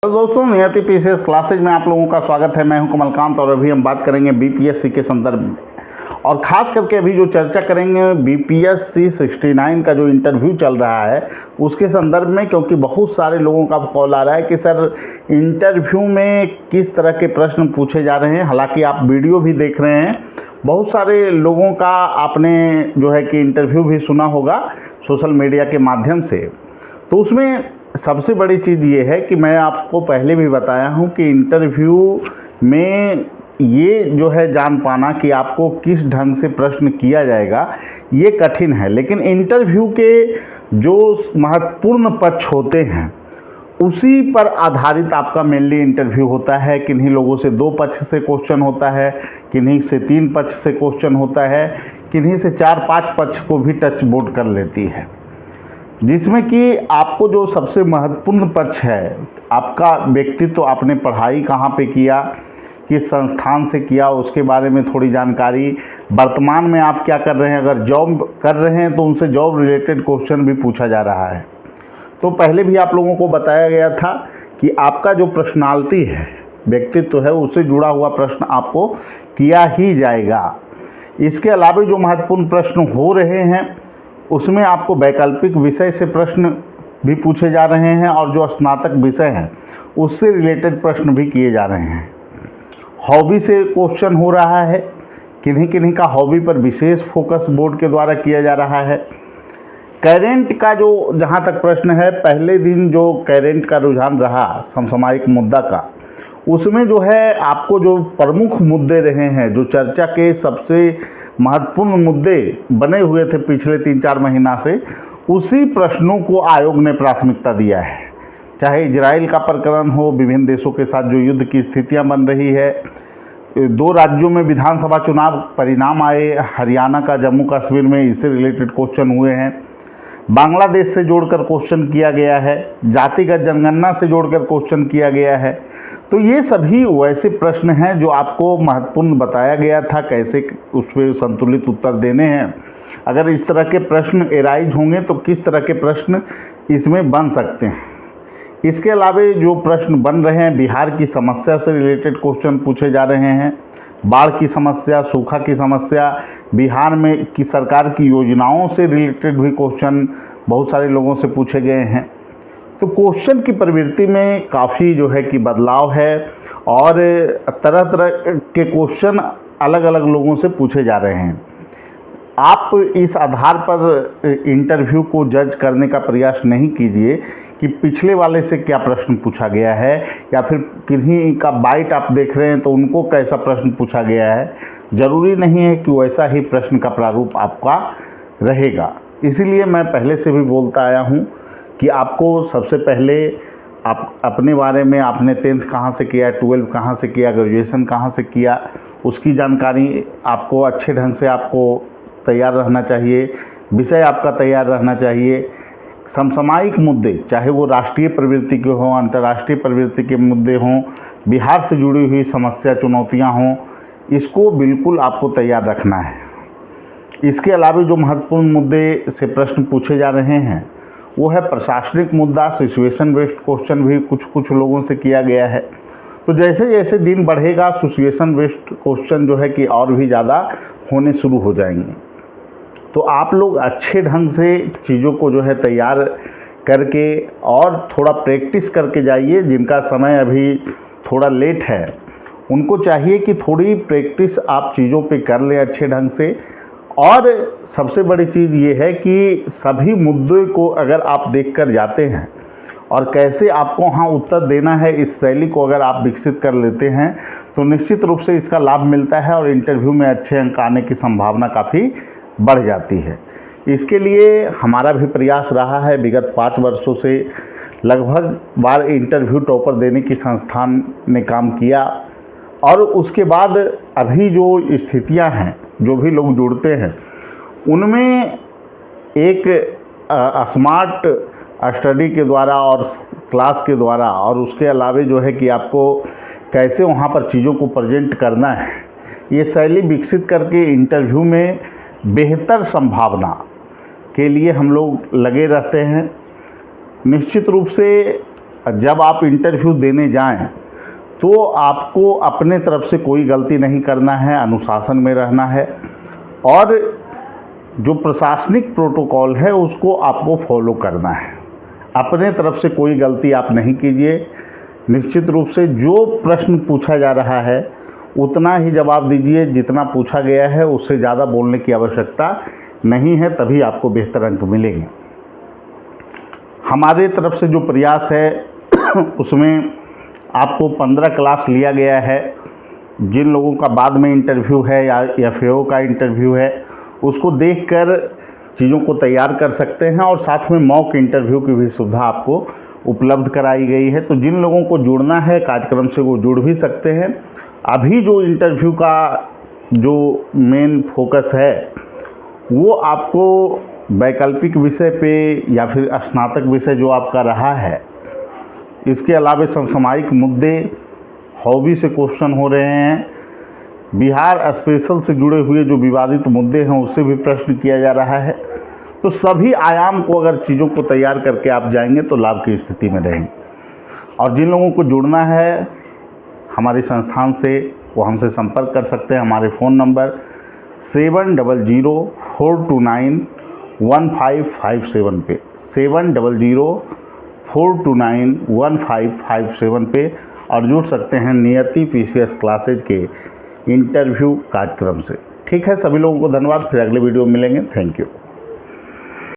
तो दोस्तों, नियति पीसीएस क्लासेज में आप लोगों का स्वागत है। मैं हूं कमलकांत और अभी हम बात करेंगे बीपीएससी के संदर्भ में, और ख़ास करके अभी जो चर्चा करेंगे बीपीएससी 69 का जो इंटरव्यू चल रहा है उसके संदर्भ में, क्योंकि बहुत सारे लोगों का कॉल आ रहा है कि सर इंटरव्यू में किस तरह के प्रश्न पूछे जा रहे हैं। हालांकि आप वीडियो भी देख रहे हैं, बहुत सारे लोगों का आपने जो है कि इंटरव्यू भी सुना होगा सोशल मीडिया के माध्यम से। तो उसमें सबसे बड़ी चीज़ ये है कि मैं आपको पहले भी बताया हूँ कि इंटरव्यू में ये जो है जान पाना कि आपको किस ढंग से प्रश्न किया जाएगा ये कठिन है। लेकिन इंटरव्यू के जो महत्वपूर्ण पक्ष होते हैं उसी पर आधारित आपका मेनली इंटरव्यू होता है। किन्हीं लोगों से 2 पक्ष से क्वेश्चन होता है, किन्हीं से 3 पक्ष से क्वेश्चन होता है, किन्हीं से 4-5 पक्ष को भी टच बोर्ड कर लेती है, जिसमें कि आपको जो सबसे महत्वपूर्ण पक्ष है आपका व्यक्तित्व, आपने पढ़ाई कहाँ पे किया, किस संस्थान से किया, उसके बारे में थोड़ी जानकारी, वर्तमान में आप क्या कर रहे हैं, अगर जॉब कर रहे हैं तो उनसे जॉब रिलेटेड क्वेश्चन भी पूछा जा रहा है। तो पहले भी आप लोगों को बताया गया था कि आपका जो पर्सनालिटी है, व्यक्तित्व है, उससे जुड़ा हुआ प्रश्न आपको किया ही जाएगा। इसके अलावा जो महत्वपूर्ण प्रश्न हो रहे हैं उसमें आपको वैकल्पिक विषय से प्रश्न भी पूछे जा रहे हैं, और जो स्नातक विषय हैं उससे रिलेटेड प्रश्न भी किए जा रहे हैं। हॉबी से क्वेश्चन हो रहा है, किन्हीं किन्हीं का हॉबी पर विशेष फोकस बोर्ड के द्वारा किया जा रहा है। करेंट का जो जहाँ तक प्रश्न है, पहले दिन जो करेंट का रुझान रहा समसामयिक मुद्दा का, उसमें जो है आपको जो प्रमुख मुद्दे रहे हैं, जो चर्चा के सबसे महत्वपूर्ण मुद्दे बने हुए थे पिछले 3-4 महीना से, उसी प्रश्नों को आयोग ने प्राथमिकता दिया है। चाहे इजराइल का प्रकरण हो, विभिन्न देशों के साथ जो युद्ध की स्थितियां बन रही है, 2 राज्यों में विधानसभा चुनाव परिणाम आए, हरियाणा का, जम्मू कश्मीर में, इससे रिलेटेड क्वेश्चन हुए हैं। बांग्लादेश से जोड़कर क्वेश्चन किया गया है, जातिगत जनगणना से जोड़कर क्वेश्चन किया गया है। तो ये सभी वैसे प्रश्न हैं जो आपको महत्वपूर्ण बताया गया था, कैसे उस पर संतुलित उत्तर देने हैं। अगर इस तरह के प्रश्न एराइज होंगे तो किस तरह के प्रश्न इसमें बन सकते हैं। इसके अलावा जो प्रश्न बन रहे हैं, बिहार की समस्या से रिलेटेड क्वेश्चन पूछे जा रहे हैं, बाढ़ की समस्या, सूखा की समस्या, बिहार में की सरकार की योजनाओं से रिलेटेड भी क्वेश्चन बहुत सारे लोगों से पूछे गए हैं। तो क्वेश्चन की प्रवृत्ति में काफ़ी जो है कि बदलाव है, और तरह तरह के क्वेश्चन अलग अलग लोगों से पूछे जा रहे हैं। आप इस आधार पर इंटरव्यू को जज करने का प्रयास नहीं कीजिए कि पिछले वाले से क्या प्रश्न पूछा गया है, या फिर किन्हीं का बाइट आप देख रहे हैं तो उनको कैसा प्रश्न पूछा गया है। ज़रूरी नहीं है कि वैसा ही प्रश्न का प्रारूप आपका रहेगा। इसीलिए मैं पहले से भी बोलता आया हूँ कि आपको सबसे पहले आप अपने बारे में, आपने 10th कहाँ से किया, 12 कहाँ से किया, ग्रेजुएशन कहाँ से किया, उसकी जानकारी आपको अच्छे ढंग से आपको तैयार रहना चाहिए। विषय आपका तैयार रहना चाहिए। समसामयिक मुद्दे, चाहे वो राष्ट्रीय प्रवृत्ति के हों, अंतर्राष्ट्रीय प्रवृत्ति के मुद्दे हों, बिहार से जुड़ी हुई समस्या चुनौतियाँ हों, इसको बिल्कुल आपको तैयार रखना है। इसके अलावा जो महत्वपूर्ण मुद्दे से प्रश्न पूछे जा रहे हैं वो है प्रशासनिक मुद्दा, सिचुएशन बेस्ड क्वेश्चन भी कुछ लोगों से किया गया है। तो जैसे जैसे दिन बढ़ेगा सिचुएशन बेस्ड क्वेश्चन जो है कि और भी ज़्यादा होने शुरू हो जाएंगे। तो आप लोग अच्छे ढंग से चीज़ों को जो है तैयार करके और थोड़ा प्रैक्टिस करके जाइए। जिनका समय अभी थोड़ा लेट है उनको चाहिए कि थोड़ी प्रैक्टिस आप चीज़ों पे कर लें अच्छे ढंग से। और सबसे बड़ी चीज़ ये है कि सभी मुद्दों को अगर आप देख कर जाते हैं और कैसे आपको वहाँ उत्तर देना है, इस शैली को अगर आप विकसित कर लेते हैं तो निश्चित रूप से इसका लाभ मिलता है और इंटरव्यू में अच्छे अंक आने की संभावना काफ़ी बढ़ जाती है। इसके लिए हमारा भी प्रयास रहा है। विगत 5 वर्षों से लगभग बार इंटरव्यू टॉपर देने की संस्थान ने काम किया, और उसके बाद अभी जो स्थितियां हैं, जो भी लोग जुड़ते हैं उनमें एक स्मार्ट स्टडी के द्वारा और क्लास के द्वारा, और उसके अलावा जो है कि आपको कैसे वहाँ पर चीज़ों को प्रेजेंट करना है, ये शैली विकसित करके इंटरव्यू में बेहतर संभावना के लिए हम लोग लगे रहते हैं। निश्चित रूप से जब आप इंटरव्यू देने जाएं तो आपको अपने तरफ से कोई गलती नहीं करना है, अनुशासन में रहना है और जो प्रशासनिक प्रोटोकॉल है उसको आपको फॉलो करना है। अपने तरफ से कोई गलती आप नहीं कीजिए। निश्चित रूप से जो प्रश्न पूछा जा रहा है उतना ही जवाब दीजिए, जितना पूछा गया है उससे ज़्यादा बोलने की आवश्यकता नहीं है, तभी आपको बेहतर अंक मिलेंगे। हमारे तरफ से जो प्रयास है उसमें आपको 15 क्लास लिया गया है। जिन लोगों का बाद में इंटरव्यू है या FAO का इंटरव्यू है उसको देखकर चीज़ों को तैयार कर सकते हैं और साथ में मॉक इंटरव्यू की भी सुविधा आपको उपलब्ध कराई गई है। तो जिन लोगों को जुड़ना है कार्यक्रम से वो जुड़ भी सकते हैं। अभी जो इंटरव्यू का जो मेन फोकस है वो आपको वैकल्पिक विषय पे या फिर स्नातक विषय जो आपका रहा है, इसके अलावा समसामयिक मुद्दे, हॉबी से क्वेश्चन हो रहे हैं, बिहार स्पेशल से जुड़े हुए जो विवादित मुद्दे हैं उससे भी प्रश्न किया जा रहा है। तो सभी आयाम को अगर चीज़ों को तैयार करके आप जाएंगे तो लाभ की स्थिति में रहेंगे। और जिन लोगों को जुड़ना है हमारे संस्थान से वो हमसे संपर्क कर सकते हैं। हमारे फ़ोन नंबर 7004291557 पे 7004291557 पे और जुड़ सकते हैं नियति PCS क्लासेज के इंटरव्यू कार्यक्रम से। ठीक है, सभी लोगों को धन्यवाद। फिर अगले वीडियो में मिलेंगे। Thank you.